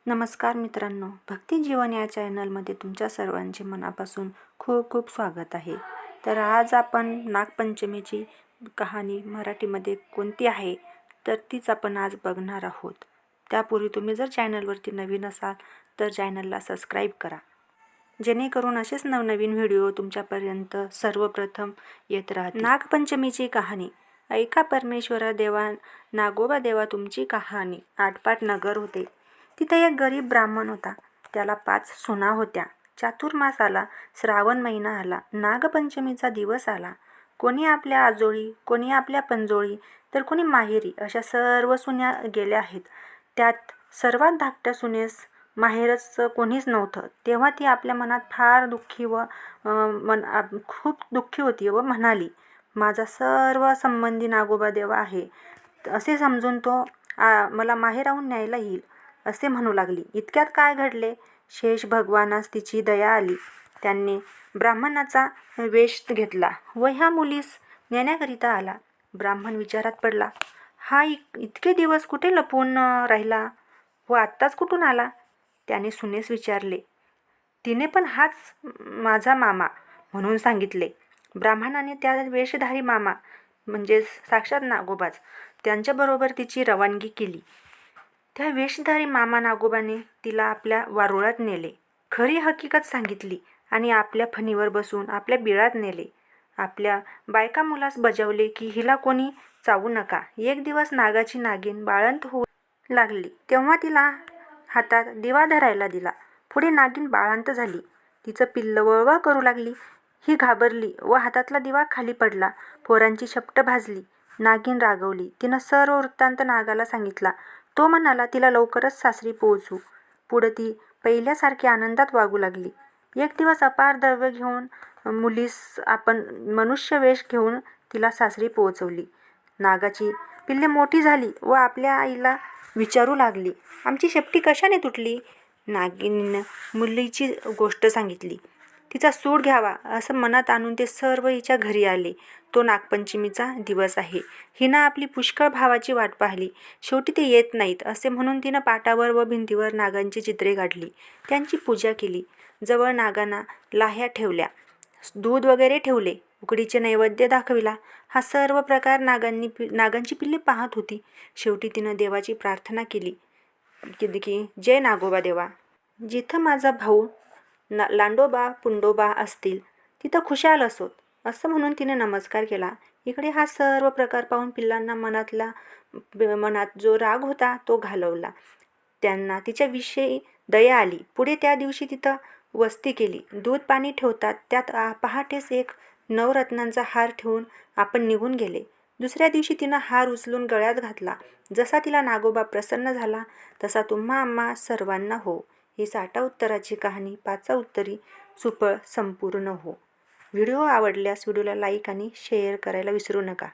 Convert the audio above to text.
नमस्कार मित्रांनो, भक्ती जीवन या चॅनलमध्ये तुमच्या सर्वांचे मनापासून खूप खूप स्वागत आहे. तर आज आपण नागपंचमीची कहाणी मराठीमध्ये कोणती आहे तर तीच आपण आज बघणार आहोत. त्यापूर्वी तुम्ही जर चॅनलवरती नवीन असाल तर चॅनलला सबस्क्राईब करा, जेणेकरून असेच नवनवीन व्हिडिओ तुमच्यापर्यंत सर्वप्रथम येत राहतील. नागपंचमीची कहाणी. ऐका परमेश्वरा देवा, नागोबा देवा तुमची कहाणी. आटपाट नगर होते. तिथे एक गरीब ब्राह्मण होता. त्याला 5 सुना होत्या. चातुर्मास आला, श्रावण महिना आला, नागपंचमीचा दिवस आला. कोणी आपल्या आजोळी, कोणी आपल्या पंजोळी, तर कोणी माहेरी, अशा सर्व सुन्या गेल्या आहेत. त्यात सर्वात धाकट्या सुनेस माहेरच कोणीच नव्हतं. तेव्हा ती आपल्या मनात फार दुःखी व खूप दुःखी होती व म्हणाली, माझा सर्व संबंधी नागोबा देवा आहे असे समजून तो मला माहेराहून न्यायला येईल असे म्हणू लागली. इतक्यात काय घडले, शेष भगवानास तिची दया आली. त्यांनी ब्राह्मणाचा वेश घेतला व ह्या मुलीस नेण्याकरिता आला. ब्राह्मण विचारात पडला. हा इतके दिवस कुठे लपून राहिला व आत्ताच कुठून आला? त्याने सुनेस विचारले. तिने पण हाच माझा मामा म्हणून सांगितले. ब्राह्मणाने त्या वेशधारी मामा म्हणजे साक्षात नागोबाच त्यांच्याबरोबर तिची रवानगी केली. त्या वेशधारी मामा नागोबाने तिला आपल्या वारुळात नेले. खरी हकीकत सांगितली आणि आपल्या फणीवर बसून आपल्या बिळात नेले. आपल्या बायका मुलास बजावले की हिला कोणी चावू नका. एक दिवस नागाची नागिन बाळंत होऊ लागली तेव्हा तिला हातात दिवा धरायला दिला. पुढे नागिन बाळंत झाली. तिचं पिल्लं वळवळ करू लागली. ही घाबरली व हातातला दिवा खाली पडला. पोरांची शपट भाजली. नागिन रागवली. तिनं सर्व वृत्तांत नागाला सांगितला. तो म्हणाला तिला लवकरच सासरी पोहोचू. पुढे ती पहिल्यासारखी आनंदात वागू लागली. एक दिवस अपार द्रव्य घेऊन मुलीस आपण मनुष्य वेश घेऊन तिला सासरी पोहोचवली. नागाची पिल्ले मोठी झाली व आपल्या आईला विचारू लागली, आमची शेपटी कशाने तुटली? नागिनीनं मुलीची गोष्ट सांगितली. तिचा सूड घ्यावा असं मनात आणून ते सर्व हिच्या घरी आले. तो नागपंचमीचा दिवस आहे. हिनं आपली पुष्कळ भावाची वाट पाहिली. शेवटी ते येत नाहीत असे म्हणून तिनं पाटावर व भिंतीवर नागांची चित्रे काढली. त्यांची पूजा केली. जवळ नागांना लाह्या ठेवल्या, दूध वगैरे ठेवले, उकडीचे नैवेद्य दाखविला. हा सर्व प्रकार नागांची पिल्ले पाहत होती. शेवटी तिनं देवाची प्रार्थना केली की जय नागोबा देवा, जिथं माझा भाऊ लांडोबा पुंडोबा असतील तिथं खुशाल असोत असं म्हणून तिने नमस्कार केला. इकडे हा सर्व प्रकार पाहून पिल्लांना मनात जो राग होता तो घालवला. त्यांना तिच्याविषयी दया आली. पुढे त्या दिवशी तिथं वस्ती केली. दूध पाणी ठेवतात त्यात पहाटेस एक नवरत्नांचा हार ठेवून आपण निघून गेले. दुसऱ्या दिवशी तिनं हार उचलून गळ्यात घातला. जसा तिला नागोबा प्रसन्न झाला तसा तुम्हा आम्हा सर्वांना हो. ही 60 उत्तराची कहाणी 5 उत्तरी सुफळ संपूर्ण हो. व्हिडिओ आवडल्यास व्हिडिओला लाईक आणि शेअर करायला विसरू नका.